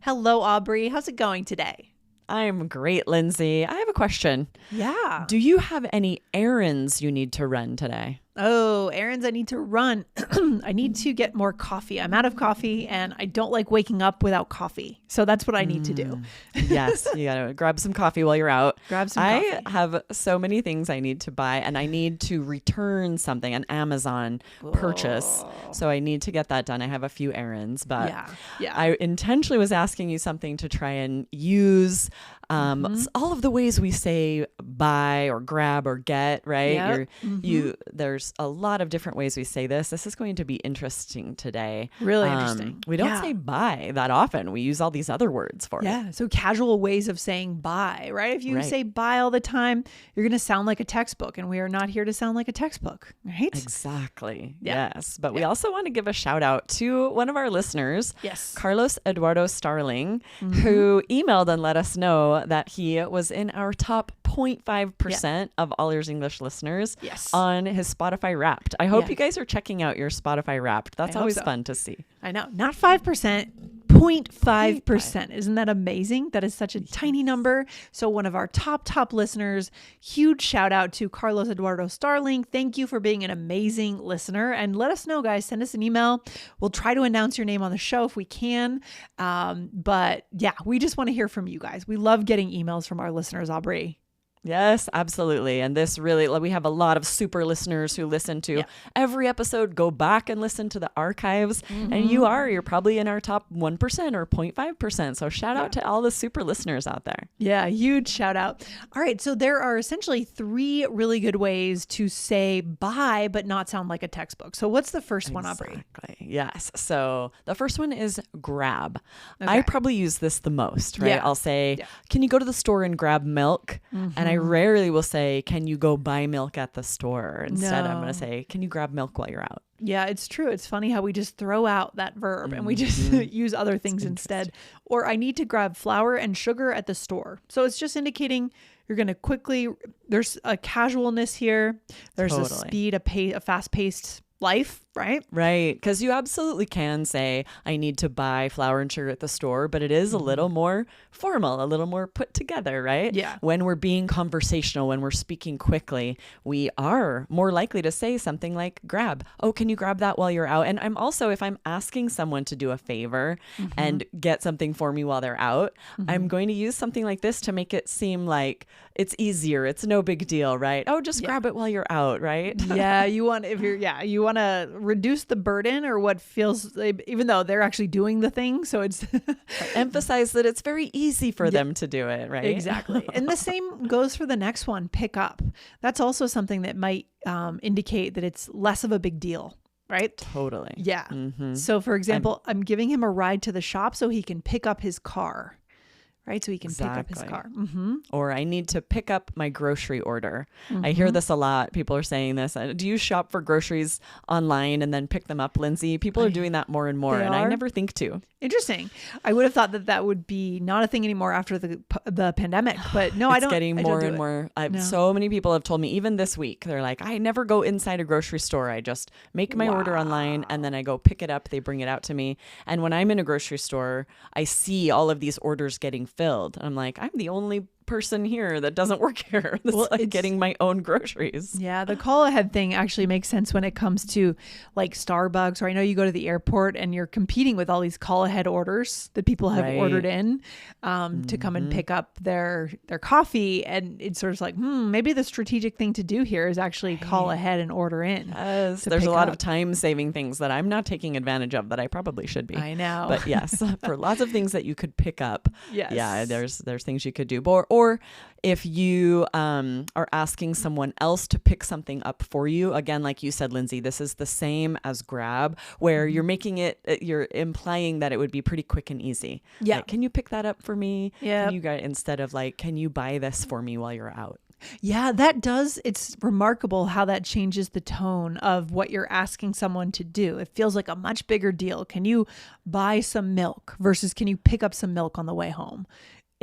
Hello, Aubrey. How's it going today? I'm great, Lindsay. I have a question. Yeah. Do you have any errands you need to run today? Oh, errands I need to run. I need to get more coffee. I'm out of coffee and I don't like waking up without coffee. So that's what I need to do. Yes, you gotta grab some coffee while you're out. Grab some I coffee. have so many things I need to buy, and I need to return something, an Amazon purchase. So I need to get that done. I have a few errands, but Yeah. I intentionally was asking you something to try and use all of the ways we say buy or grab or get, right? Yep. There's a lot of different ways we say this. This is going to be interesting today. Really interesting. We don't say buy that often. We use all these other words for it. Yeah. So casual ways of saying bye, right? If you Right. say bye all the time, you're going to sound like a textbook, and we are not here to sound like a textbook, right? Exactly. Yeah. Yes. But we also want to give a shout out to one of our listeners, Yes. Carlos Eduardo Starling, who emailed and let us know that he was in our top 0.5% of all ears English listeners Yes. on his Spotify Wrapped. I hope Yes. you guys are checking out your Spotify Wrapped. That's I hope always so. fun to see. I know. Not 5%. 0.5%. Isn't that amazing? That is such a tiny number. So one of our top listeners, huge shout out to Carlos Eduardo Starling. Thank you for being an amazing listener. And let us know, guys. Send us an email. We'll try to announce your name on the show if we can. But yeah, we just want to hear from you guys. We love getting emails from our listeners, Aubrey. Yes, absolutely. And this really, we have a lot of super listeners who listen to every episode. Go back and listen to the archives. And you're probably in our top 1% or 0.5%. So shout out to all the super listeners out there. Yeah, huge shout out. All right. So there are essentially 3 really good ways to say bye, but not sound like a textbook. So what's the first one, Aubrey? Exactly. Yes. So the first one is grab. Okay. I probably use this the most, right? Yeah. I'll say, can you go to the store and grab milk? And I rarely will say, can you go buy milk at the store? Instead, I'm going to say, can you grab milk while you're out? Yeah, it's true. It's funny how we just throw out that verb and we just use other things instead. Or I need to grab flour and sugar at the store. So it's just indicating you're going to quickly, there's a casualness here. There's a speed, a fast-paced life, right? Right. Because you absolutely can say, I need to buy flour and sugar at the store, but it is a little more formal, a little more put together, right? Yeah. When we're being conversational, when we're speaking quickly, we are more likely to say something like grab. Oh, can you grab that while you're out? And I'm also, if I'm asking someone to do a favor and get something for me while they're out, I'm going to use something like this to make it seem like it's easier. It's no big deal, right? Oh, just grab it while you're out, right? Yeah, you want to reduce the burden or what feels, even though they're actually doing the thing. So it's emphasize that it's very easy for them to do it, right? Exactly. And the same goes for the next one, pick up. That's also something that might indicate that it's less of a big deal. Right? Totally. Yeah. So for example, I'm giving him a ride to the shop so he can pick up his car. Right? So he can pick up his car. Or I need to pick up my grocery order. I hear this a lot. People are saying this. Do you shop for groceries online and then pick them up, Lindsay? People are doing that more and more, and I never think to. Interesting. I would have thought that would be not a thing anymore after the pandemic, but no, I don't. It's getting more and more. So many people have told me, even this week, they're like, I never go inside a grocery store. I just make my order online and then I go pick it up. They bring it out to me. And when I'm in a grocery store, I see all of these orders getting filled. I'm like, I'm the only person here that doesn't work here. That's like getting my own groceries. Yeah, the call ahead thing actually makes sense when it comes to like Starbucks, or I know you go to the airport and you're competing with all these call ahead orders that people have ordered in to come and pick up their coffee, and it's sort of like, maybe the strategic thing to do here is actually call ahead and order in. Yes, there's a lot of time saving things that I'm not taking advantage of that I probably should be. I know. But yes, for lots of things that you could pick up. Yes. Yeah, there's things you could do. Or if you are asking someone else to pick something up for you, again, like you said, Lindsay, this is the same as grab, where you're making it, you're implying that it would be pretty quick and easy. Yeah. Like, can you pick that up for me? Yeah. Instead of like, can you buy this for me while you're out? Yeah, that does. It's remarkable how that changes the tone of what you're asking someone to do. It feels like a much bigger deal. Can you buy some milk versus can you pick up some milk on the way home?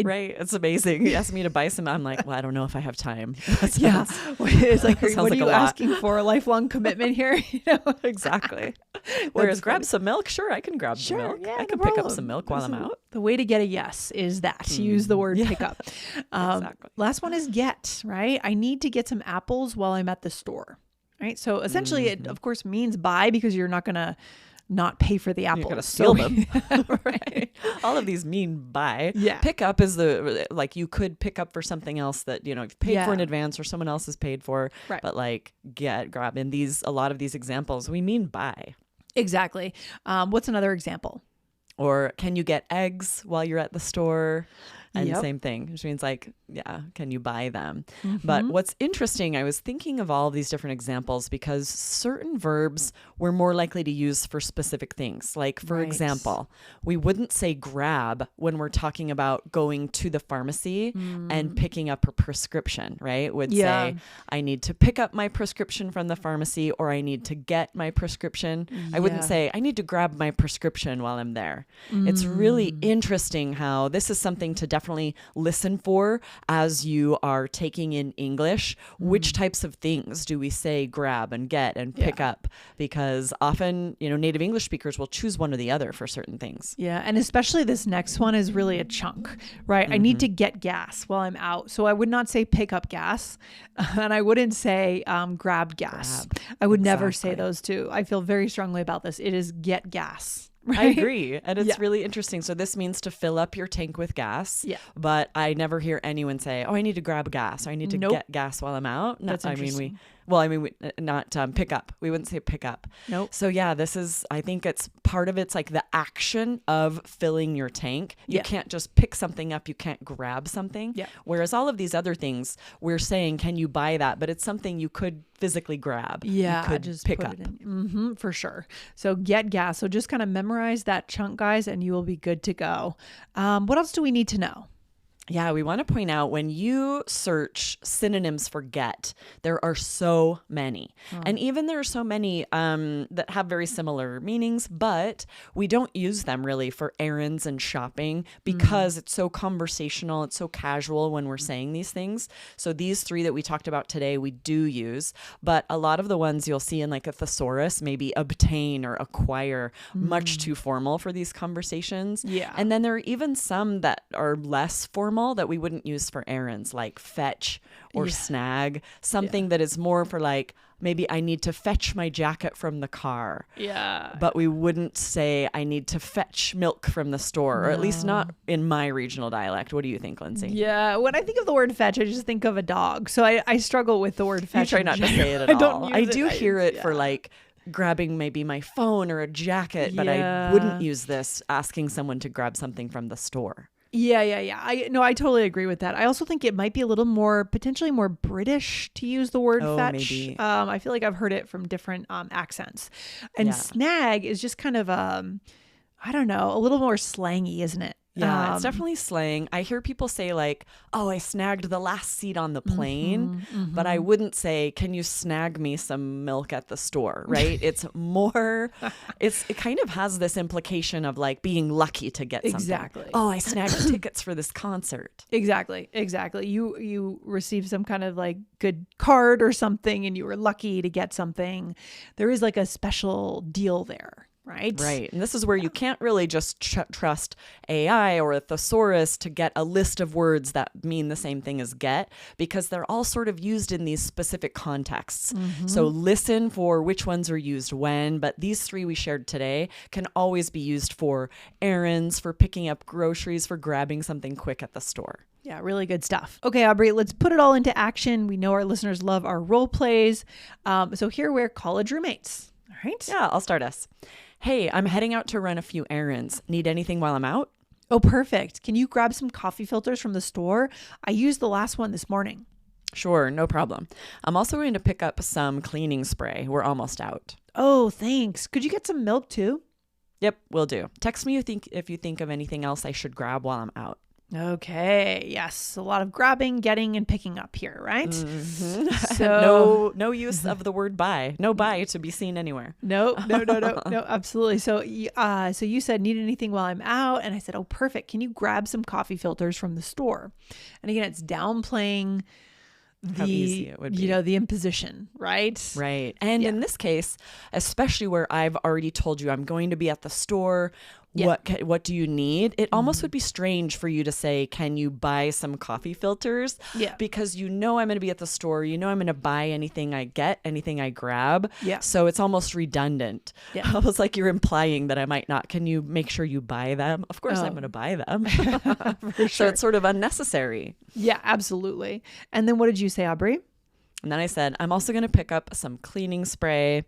Right. It's amazing. He asked me to buy some. I'm like, well, I don't know if I have time. Yeah. It's like, Sounds what like are a you lot. asking for? A lifelong commitment here? Exactly. Whereas grab some milk. Sure, I can grab some milk. Yeah, I no can pick up problem. some milk while I'm out. The way to get a yes is that use the word pick up. Exactly. Last one is get, right? I need to get some apples while I'm at the store, right? So essentially it of course means buy, because you're not going to not pay for the apples. You're gonna steal them. Right. All of these mean buy. Yeah. Pick up is like you could pick up for something else that, you've paid for in advance or someone else has paid for. Right. But like grab in a lot of these examples, we mean buy. Exactly. What's another example? Or can you get eggs while you're at the store? And Yep. same thing, which means like, can you buy them? But what's interesting, I was thinking of all these different examples because certain verbs we're more likely to use for specific things. Like, for example, we wouldn't say grab when we're talking about going to the pharmacy and picking up a prescription, right? Would say, I need to pick up my prescription from the pharmacy, or I need to get my prescription. I wouldn't say, I need to grab my prescription while I'm there. It's really interesting how this is something to definitely listen for as you are taking in English. Which types of things do we say grab and get and pick up? Because often, native English speakers will choose one or the other for certain things. Yeah. And especially this next one is really a chunk, right? I need to get gas while I'm out. So I would not say pick up gas, and I wouldn't say grab gas. I would never say those two. I feel very strongly about this. It is get gas. Right? I agree. And it's really interesting. So this means to fill up your tank with gas. Yeah. But I never hear anyone say, I need to grab gas, or I need to get gas while I'm out. That's interesting. Not pick up. We wouldn't say pick up. Nope. So I think it's part of it's like the action of filling your tank. You can't just pick something up. You can't grab something. Yeah. Whereas all of these other things, we're saying, can you buy that? But it's something you could physically grab. Yeah. You could just pick put up. it in. For sure. So get gas. So just kind of memorize that chunk, guys, and you will be good to go. What else do we need to know? Yeah, we want to point out when you search synonyms for get, there are so many. And even there are so many that have very similar meanings, but we don't use them really for errands and shopping because it's so conversational, it's so casual when we're saying these things. So these three that we talked about today, we do use, but a lot of the ones you'll see in like a thesaurus, maybe obtain or acquire, much too formal for these conversations. Yeah. And then there are even some that are less formal that we wouldn't use for errands, like fetch or snag, something that is more for like, maybe I need to fetch my jacket from the car. Yeah. But we wouldn't say I need to fetch milk from the store, or at least not in my regional dialect. What do you think, Lindsay? Yeah. When I think of the word fetch, I just think of a dog. So I struggle with the word fetch. You try not to say it at all. I do hear it for like grabbing maybe my phone or a jacket, but I wouldn't use this asking someone to grab something from the store. Yeah. I totally agree with that. I also think it might be a little more, potentially more British to use the word fetch. Maybe. I feel like I've heard it from different accents. And snag is just kind of, I don't know, a little more slangy, isn't it? Yeah, it's definitely slang. I hear people say like, oh, I snagged the last seat on the plane, but I wouldn't say, can you snag me some milk at the store, right? It's more, it kind of has this implication of like being lucky to get something. Exactly. Oh, I snagged tickets for this concert. Exactly. You received some kind of like good card or something and you were lucky to get something. There is like a special deal there. Right. And this is where you can't really just trust AI or a thesaurus to get a list of words that mean the same thing as get, because they're all sort of used in these specific contexts. So listen for which ones are used when, but these three we shared today can always be used for errands, for picking up groceries, for grabbing something quick at the store. Yeah, really good stuff. Okay, Aubrey, let's put it all into action. We know our listeners love our role plays. So here we're college roommates. All right. Yeah, I'll start us. Hey, I'm heading out to run a few errands. Need anything while I'm out? Oh, perfect. Can you grab some coffee filters from the store? I used the last one this morning. Sure, no problem. I'm also going to pick up some cleaning spray. We're almost out. Oh, thanks. Could you get some milk too? Yep, will do. Text me if you think of anything else I should grab while I'm out. Okay. Yes. A lot of grabbing, getting, and picking up here, right? Mm-hmm. So no use of the word buy. No buy to be seen anywhere. No, absolutely. So, so you said, need anything while I'm out? And I said, oh, perfect. Can you grab some coffee filters from the store? And again, it's downplaying How easy it would be. the imposition, right? Right. And in this case, especially where I've already told you I'm going to be at the store, what do you need? It almost would be strange for you to say, can you buy some coffee filters? Yeah. Because I'm going to be at the store. I'm going to buy anything I get, anything I grab. Yeah. So it's almost redundant. Yeah. Almost like you're implying that I might not. Can you make sure you buy them? Of course I'm going to buy them. For sure. So it's sort of unnecessary. Yeah, absolutely. And then what did you say, Aubrey? And then I said, I'm also going to pick up some cleaning spray.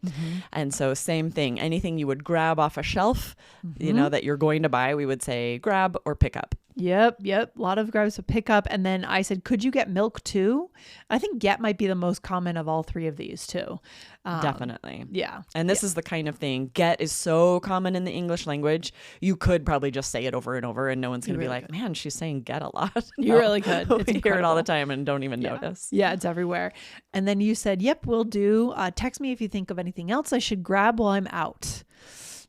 And so same thing, anything you would grab off a shelf, that you're going to buy, we would say grab or pick up. Yep. A lot of grabs to pick up. And then I said, could you get milk too? I think get might be the most common of all three of these too. Definitely. Yeah. And this is the kind of thing, get is so common in the English language. You could probably just say it over and over and no one's going to be like, man, she's saying get a lot. You really could. It's We hear it all the incredible. time and don't even notice. Yeah, it's everywhere. And then you said, yep, will do. Text me if you think of anything else I should grab while I'm out.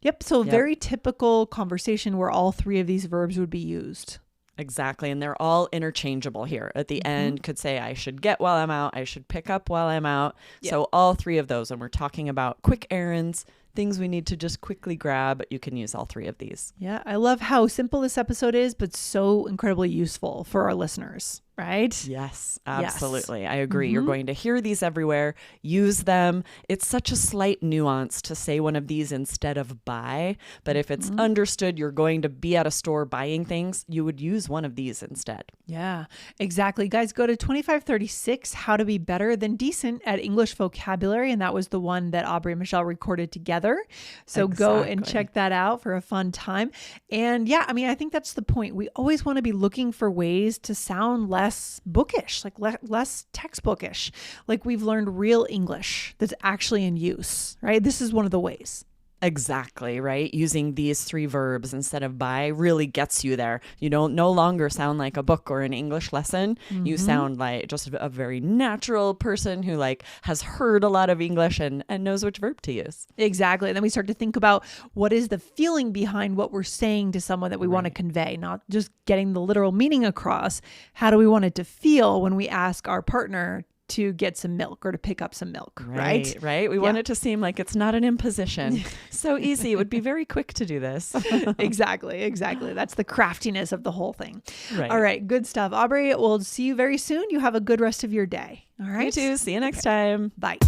Yep. So very typical conversation where all three of these verbs would be used. Exactly. And they're all interchangeable here. At the end, could say I should get while I'm out. I should pick up while I'm out. Yep. So all three of those. And we're talking about quick errands, things we need to just quickly grab. You can use all three of these. Yeah. I love how simple this episode is, but so incredibly useful for our listeners, right? Yes, absolutely. I agree. You're going to hear these everywhere. Use them. It's such a slight nuance to say one of these instead of buy. But if it's understood, you're going to be at a store buying things, you would use one of these instead. Yeah, exactly. Guys, go to 2536, How to Be Better Than Decent at English Vocabulary. And that was the one that Aubrey and Michelle recorded together. So go and check that out for a fun time. And yeah, I mean, I think that's the point. We always want to be looking for ways to sound less bookish, like less textbookish, like we've learned real English that's actually in use, right? This is one of the ways. Exactly, right? Using these three verbs instead of buy really gets you there. You don't no longer sound like a book or an English lesson. You sound like just a very natural person who has heard a lot of English and knows which verb to use. Exactly. And then we start to think about what is the feeling behind what we're saying to someone that we want to convey, not just getting the literal meaning across. How do we want it to feel when we ask our partner to get some milk or to pick up some milk, right? Right. We want it to seem like it's not an imposition. So easy. It would be very quick to do this. Exactly. That's the craftiness of the whole thing. Right. All right. Good stuff. Aubrey, we'll see you very soon. You have a good rest of your day. All right. You too. See you next time. Bye.